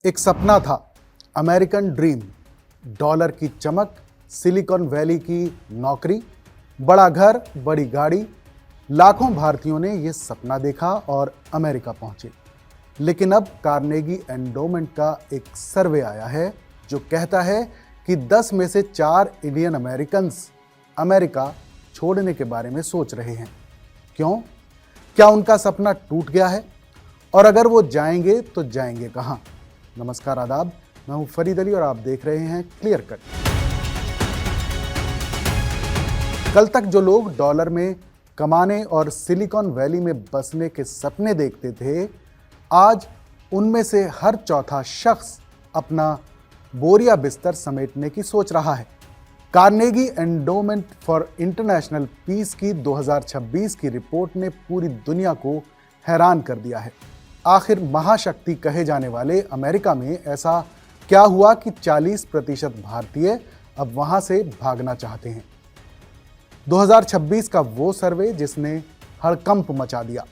एक सपना था, अमेरिकन ड्रीम, डॉलर की चमक, सिलिकॉन वैली की नौकरी, बड़ा घर, बड़ी गाड़ी। लाखों भारतीयों ने यह सपना देखा और अमेरिका पहुंचे। लेकिन अब कार्नेगी एंडोमेंट का एक सर्वे आया है जो कहता है कि 10 में से 4 इंडियन अमेरिकन अमेरिका छोड़ने के बारे में सोच रहे हैं। क्यों? क्या उनका सपना टूट गया है? और अगर वो जाएंगे तो जाएंगे कहां? नमस्कार, आदाब। मैं हूं फरीद अली और आप देख रहे हैं क्लियर कट। कल तक जो लोग डॉलर में कमाने और सिलिकॉन वैली में बसने के सपने देखते थे, आज उनमें से हर चौथा शख्स अपना बोरिया बिस्तर समेटने की सोच रहा है। Carnegie Endowment for International Peace की 2026 की रिपोर्ट ने पूरी दुनिया को हैरान कर दिया है। आखिर महाशक्ति कहे जाने वाले अमेरिका में ऐसा क्या हुआ कि 40% भारतीय अब वहां से भागना चाहते हैं? 2026 का वो सर्वे जिसने हड़कंप मचा दिया।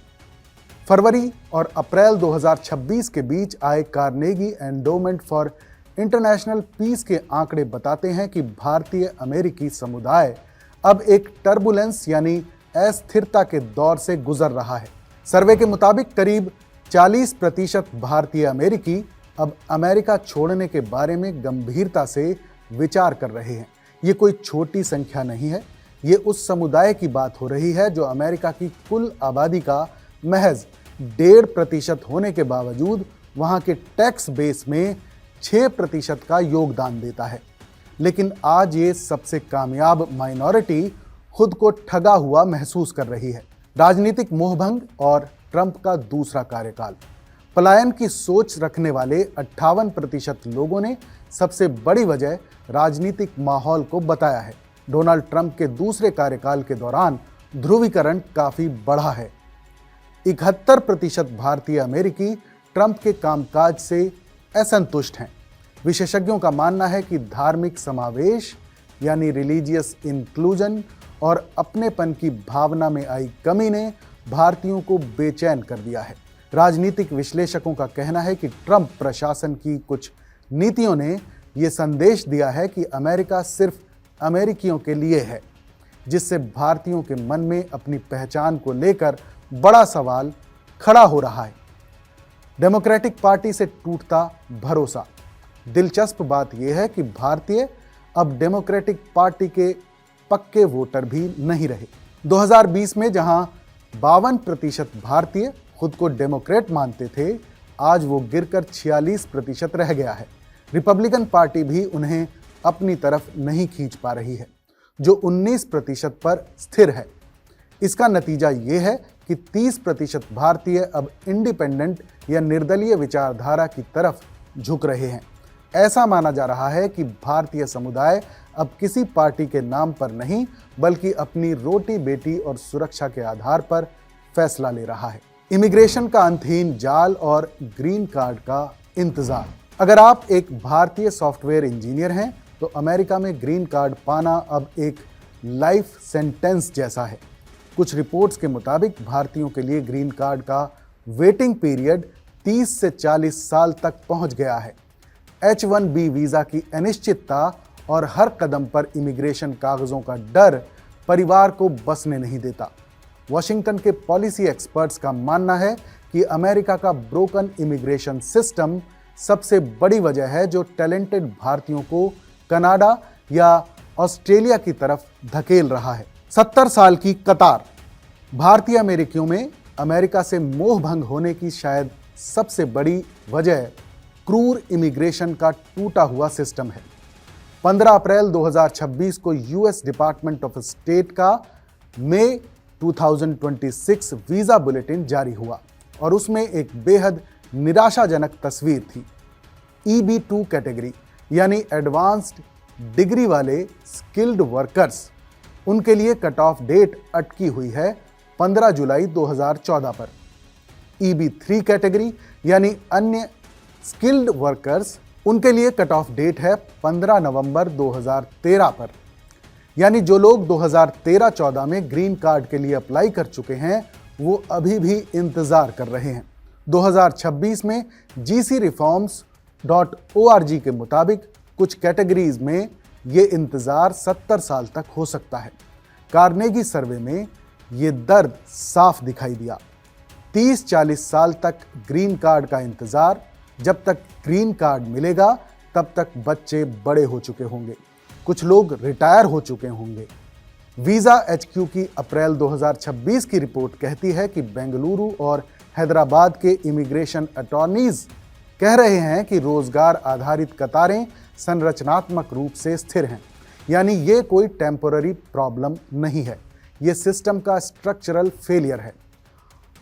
फरवरी और अप्रैल 2026 के बीच आए Carnegie Endowment for International Peace के आंकड़े बताते हैं कि भारतीय अमेरिकी समुदाय अब एक टर्बुलेंस यानी अस्थिरता के दौर से गुजर रहा है। सर्वे के मुताबिक करीब 40% भारतीय अमेरिकी अब अमेरिका छोड़ने के बारे में गंभीरता से विचार कर रहे हैं। ये कोई छोटी संख्या नहीं है। ये उस समुदाय की बात हो रही है जो अमेरिका की कुल आबादी का महज 1.5% होने के बावजूद वहां के टैक्स बेस में 6% का योगदान देता है। लेकिन आज ये सबसे कामयाब माइनॉरिटी खुद को ठगा हुआ महसूस कर रही है। राजनीतिक मोहभंग और ट्रंप का दूसरा कार्यकाल, पलायन की सोच रखने वाले 58% लोगों ने सबसे बड़ी वजह राजनीतिक माहौल को बताया है। डोनाल्ड ट्रंप के दूसरे कार्यकाल के दौरान ध्रुवीकरण काफी बढ़ा है। 71% भारतीय अमेरिकी ट्रंप के कामकाज से असंतुष्ट हैं। विशेषज्ञों का मानना है कि धार्मिक समावेश यानी रिलीजियस इंक्लूजन और अपनेपन की भावना में आई कमी ने भारतीयों को बेचैन कर दिया है। राजनीतिक विश्लेषकों का कहना है कि ट्रंप प्रशासन की कुछ नीतियों ने यह संदेश दिया है कि अमेरिका सिर्फ अमेरिकियों के लिए है, जिससे भारतीयों के मन में अपनी पहचान को लेकर बड़ा सवाल खड़ा हो रहा है। डेमोक्रेटिक पार्टी से टूटता भरोसा। दिलचस्प बात यह है कि भारतीय अब डेमोक्रेटिक पार्टी के पक्के वोटर भी नहीं रहे। 2020 में जहां 52% भारतीय खुद को डेमोक्रेट मानते थे, आज वो गिरकर 46% रह गया है। रिपब्लिकन पार्टी भी उन्हें अपनी तरफ नहीं खींच पा रही है, जो 19% पर स्थिर है। इसका नतीजा ये है कि 30% भारतीय अब इंडिपेंडेंट या निर्दलीय विचारधारा की तरफ झुक रहे हैं। ऐसा माना जा रहा है कि भारतीय समुदाय अब किसी पार्टी के नाम पर नहीं, बल्कि अपनी रोटी बेटी और सुरक्षा के आधार पर फैसला ले रहा है। इमिग्रेशन का अंतहीन जाल और ग्रीन कार्ड का इंतजार। अगर आप एक भारतीय सॉफ्टवेयर इंजीनियर हैं तो अमेरिका में ग्रीन कार्ड पाना अब एक लाइफ सेंटेंस जैसा है। कुछ रिपोर्ट्स के मुताबिक भारतीयों के लिए ग्रीन कार्ड का वेटिंग पीरियड 30 से 40 साल तक पहुंच गया है। H-1B वीजा की अनिश्चितता और हर कदम पर इमिग्रेशन कागजों का डर परिवार को बसने नहीं देता। वॉशिंगटन के पॉलिसी एक्सपर्ट्स का मानना है कि अमेरिका का ब्रोकन इमिग्रेशन सिस्टम सबसे बड़ी वजह है जो टैलेंटेड भारतीयों को कनाडा या ऑस्ट्रेलिया की तरफ धकेल रहा है। 70 साल की कतार। भारतीय अमेरिकियों में अमेरिका से मोह भंग होने की शायद सबसे बड़ी वजह क्रूर इमिग्रेशन का टूटा हुआ सिस्टम है। 15 अप्रैल 2026 को यूएस डिपार्टमेंट ऑफ स्टेट का मई 2026 वीजा बुलेटिन जारी हुआ और उसमें एक बेहद निराशाजनक तस्वीर थी। EB-2 कैटेगरी यानी एडवांस्ड डिग्री वाले स्किल्ड वर्कर्स, उनके लिए कट ऑफ डेट अटकी हुई है 15 जुलाई 2014 पर। EB-3 कैटेगरी यानी अन्य स्किल्ड वर्कर्स, उनके लिए कट ऑफ डेट है 15 नवंबर 2013 पर। यानी जो लोग 2013-14 में ग्रीन कार्ड के लिए अप्लाई कर चुके हैं वो अभी भी इंतजार कर रहे हैं। 2026 में जीसी रिफॉर्म्स के मुताबिक कुछ कैटेगरीज में ये इंतजार 70 साल तक हो सकता है। कार्नेगी सर्वे में ये दर्द साफ दिखाई दिया। 30-40 साल तक ग्रीन कार्ड का इंतजार, जब तक ग्रीन कार्ड मिलेगा तब तक बच्चे बड़े हो चुके होंगे, कुछ लोग रिटायर हो चुके होंगे। वीजा HQ की अप्रैल 2026 की रिपोर्ट कहती है कि बेंगलुरु और हैदराबाद के इमिग्रेशन अटॉर्नीज कह रहे हैं कि रोजगार आधारित कतारें संरचनात्मक रूप से स्थिर हैं, यानी ये कोई टेम्पोररी प्रॉब्लम नहीं है, ये सिस्टम का स्ट्रक्चरल फेलियर है।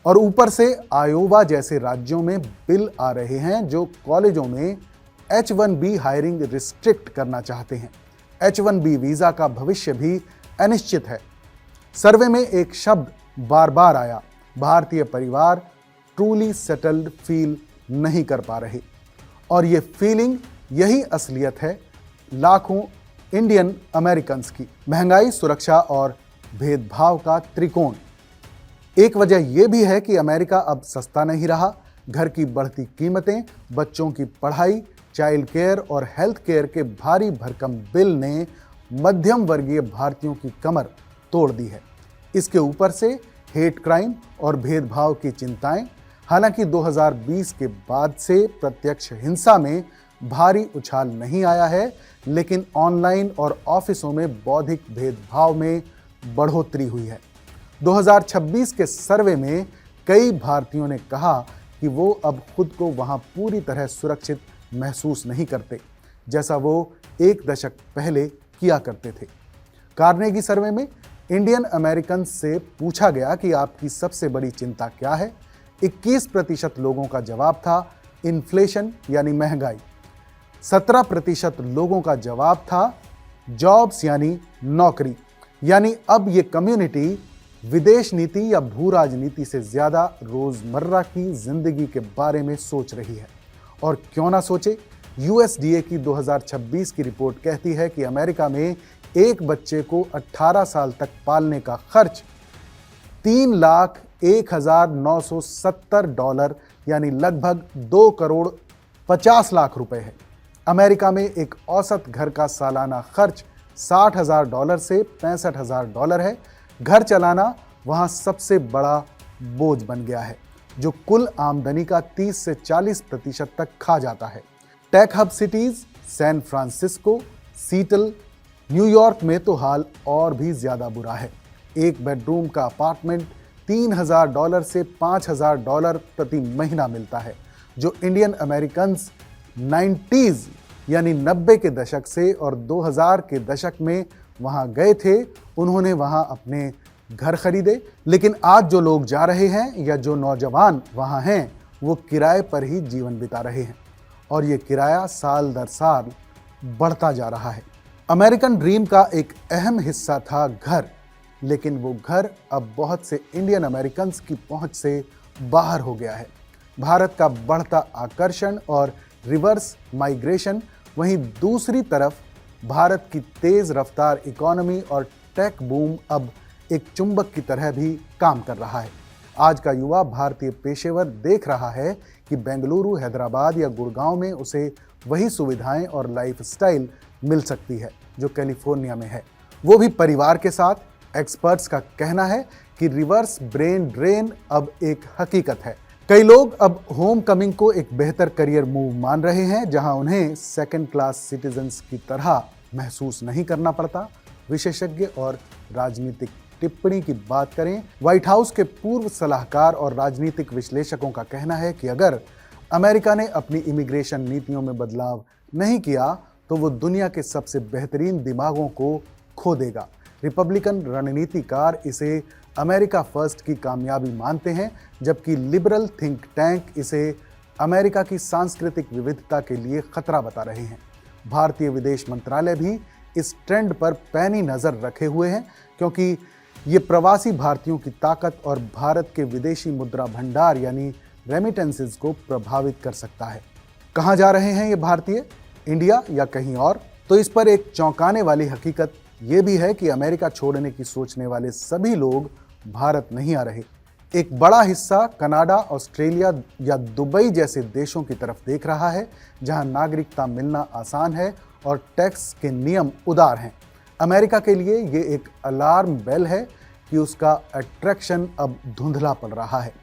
और ऊपर से आयोवा जैसे राज्यों में बिल आ रहे हैं जो कॉलेजों में H1B हायरिंग रिस्ट्रिक्ट करना चाहते हैं। H1B वीजा का भविष्य भी अनिश्चित है। सर्वे में एक शब्द बार बार आया, भारतीय परिवार ट्रूली सेटल्ड फील नहीं कर पा रहे। और ये फीलिंग, यही असलियत है लाखों इंडियन अमेरिकन्स की। महंगाई, सुरक्षा और भेदभाव का त्रिकोण। एक वजह यह भी है कि अमेरिका अब सस्ता नहीं रहा। घर की बढ़ती कीमतें, बच्चों की पढ़ाई, चाइल्ड केयर और हेल्थ केयर के भारी भरकम बिल ने मध्यम वर्गीय भारतीयों की कमर तोड़ दी है। इसके ऊपर से हेट क्राइम और भेदभाव की चिंताएं। हालांकि 2020 के बाद से प्रत्यक्ष हिंसा में भारी उछाल नहीं आया है, लेकिन ऑनलाइन और ऑफिसों में बौद्धिक भेदभाव में बढ़ोतरी हुई है। 2026 के सर्वे में कई भारतीयों ने कहा कि वो अब खुद को वहां पूरी तरह सुरक्षित महसूस नहीं करते, जैसा वो एक दशक पहले किया करते थे। कार्नेगी सर्वे में इंडियन अमेरिकन से पूछा गया कि आपकी सबसे बड़ी चिंता क्या है। 21% लोगों का जवाब था इन्फ्लेशन यानी महंगाई। 17% लोगों का जवाब था जॉब्स यानी नौकरी। यानी अब ये कम्युनिटी विदेश नीति या भू राजनीति से ज्यादा रोजमर्रा की जिंदगी के बारे में सोच रही है। और क्यों ना सोचे, USDA की 2026 की रिपोर्ट कहती है कि अमेरिका में एक बच्चे को 18 साल तक पालने का खर्च $3,01,970 यानी लगभग 2,50 लाख रुपए है। अमेरिका में एक औसत घर का सालाना खर्च $60,000 से $65,000 है। घर चलाना वहां सबसे बड़ा बोझ बन गया है, जो कुल आमदनी का 30 से 40% तक खा जाता है। Tech hub cities San Francisco, Seattle, New York में तो हाल और भी ज्यादा बुरा है। एक बेडरूम का अपार्टमेंट $3,000 से $5,000 प्रति महीना मिलता है। जो इंडियन अमेरिकन 90s यानी 90 के दशक से और 2000 के दशक में वहां गए थे, उन्होंने वहां अपने घर खरीदे। लेकिन आज जो लोग जा रहे हैं या जो नौजवान वहां हैं, वो किराए पर ही जीवन बिता रहे हैं और ये किराया साल दर साल बढ़ता जा रहा है। अमेरिकन ड्रीम का एक अहम हिस्सा था घर, लेकिन वो घर अब बहुत से इंडियन अमेरिकन्स की पहुंच से बाहर हो गया है। भारत का बढ़ता आकर्षण और रिवर्स माइग्रेशन, वहीं दूसरी तरफ भारत की तेज रफ्तार इकोनॉमी और टेक बूम अब एक चुंबक की तरह भी काम कर रहा है। आज का युवा भारतीय पेशेवर देख रहा है कि बेंगलुरु, हैदराबाद या गुड़गांव में उसे वही सुविधाएं और लाइफस्टाइल मिल सकती है जो कैलिफोर्निया में है, वो भी परिवार के साथ। एक्सपर्ट्स का कहना है कि रिवर्स ब्रेन ड्रेन अब एक हकीकत है। कई लोग अब होम कमिंग को एक बेहतर करियर मूव मान रहे हैं, जहां उन्हें सेकंड क्लास सिटीजन्स की तरह महसूस नहीं करना पड़ता। विशेषज्ञ और राजनीतिक टिप्पणी की बात करें, व्हाइट हाउस के पूर्व सलाहकार और राजनीतिक विश्लेषकों का कहना है कि अगर अमेरिका ने अपनी इमिग्रेशन नीतियों में बदलाव नहीं किया तो वो दुनिया के सबसे बेहतरीन दिमागों को खो देगा। रिपब्लिकन रणनीतिकार इसे अमेरिका फर्स्ट की कामयाबी मानते हैं, जबकि लिबरल थिंक टैंक इसे अमेरिका की सांस्कृतिक विविधता के लिए खतरा बता रहे हैं। भारतीय विदेश मंत्रालय भी इस ट्रेंड पर पैनी नजर रखे हुए हैं, क्योंकि ये प्रवासी भारतीयों की ताकत और भारत के विदेशी मुद्रा भंडार यानी रेमिटेंसेस को प्रभावित कर सकता है। कहाँ जा रहे हैं ये भारतीय, इंडिया या कहीं और? तो इस पर एक चौंकाने वाली हकीकत ये भी है कि अमेरिका छोड़ने की सोचने वाले सभी लोग भारत नहीं आ रहे। एक बड़ा हिस्सा कनाडा, ऑस्ट्रेलिया या दुबई जैसे देशों की तरफ देख रहा है, जहां नागरिकता मिलना आसान है और टैक्स के नियम उदार हैं। अमेरिका के लिए ये एक अलार्म बेल है कि उसका अट्रैक्शन अब धुंधला पड़ रहा है।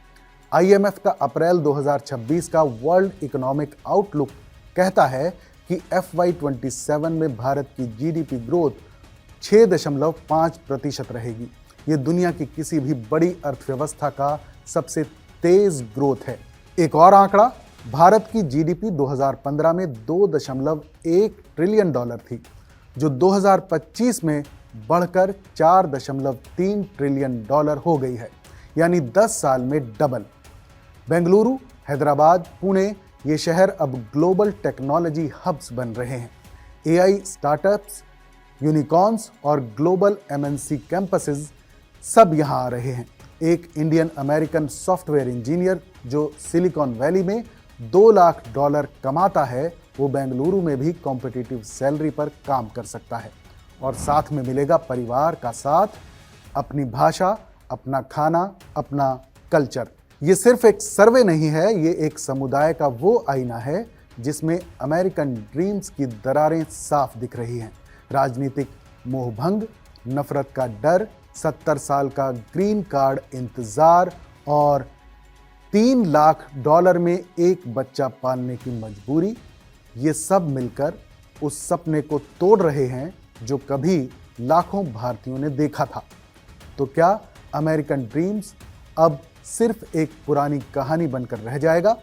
IMF का अप्रैल 2026 का वर्ल्ड इकोनॉमिक आउटलुक कहता है कि FY27 में भारत की GDP ग्रोथ 6.5% रहेगी। ये दुनिया की किसी भी बड़ी अर्थव्यवस्था का सबसे तेज ग्रोथ है। एक और आंकड़ा, भारत की GDP 2015 में $2.1 ट्रिलियन थी, जो 2025 में बढ़कर $4.3 ट्रिलियन हो गई है, यानी 10 साल में डबल। बेंगलुरु, हैदराबाद, पुणे ये शहर अब ग्लोबल टेक्नोलॉजी हब्स बन रहे हैं। AI स्टार्टअप्स, यूनिकॉर्न्स और ग्लोबल MNC कैंपसेस सब यहाँ आ रहे हैं। एक इंडियन अमेरिकन सॉफ्टवेयर इंजीनियर जो सिलिकॉन वैली में $2 लाख कमाता है, वो बेंगलुरु में भी कॉम्पिटिटिव सैलरी पर काम कर सकता है और साथ में मिलेगा परिवार का साथ, अपनी भाषा, अपना खाना, अपना कल्चर। ये सिर्फ एक सर्वे नहीं है, ये एक समुदाय का वो आईना है जिसमें अमेरिकन ड्रीम्स की दरारें साफ दिख रही हैं। राजनीतिक मोहभंग, नफरत का डर, 70 साल का ग्रीन कार्ड इंतजार और $3 लाख में एक बच्चा पालने की मजबूरी, ये सब मिलकर उस सपने को तोड़ रहे हैं जो कभी लाखों भारतीयों ने देखा था। तो क्या अमेरिकन ड्रीम्स अब सिर्फ एक पुरानी कहानी बनकर रह जाएगा?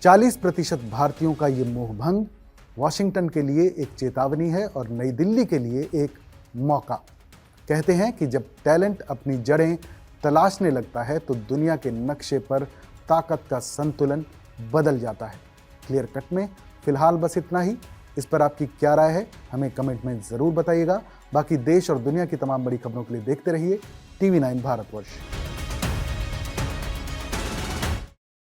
40% भारतीयों का ये मोहभंग वॉशिंगटन के लिए एक चेतावनी है और नई दिल्ली के लिए एक मौका। कहते हैं कि जब टैलेंट अपनी जड़ें तलाशने लगता है तो दुनिया के नक्शे पर ताकत का संतुलन बदल जाता है। क्लियर कट में फिलहाल बस इतना ही। इस पर आपकी क्या राय है हमें कमेंट में ज़रूर बताइएगा। बाकी देश और दुनिया की तमाम बड़ी खबरों के लिए देखते रहिए TV9 भारतवर्ष।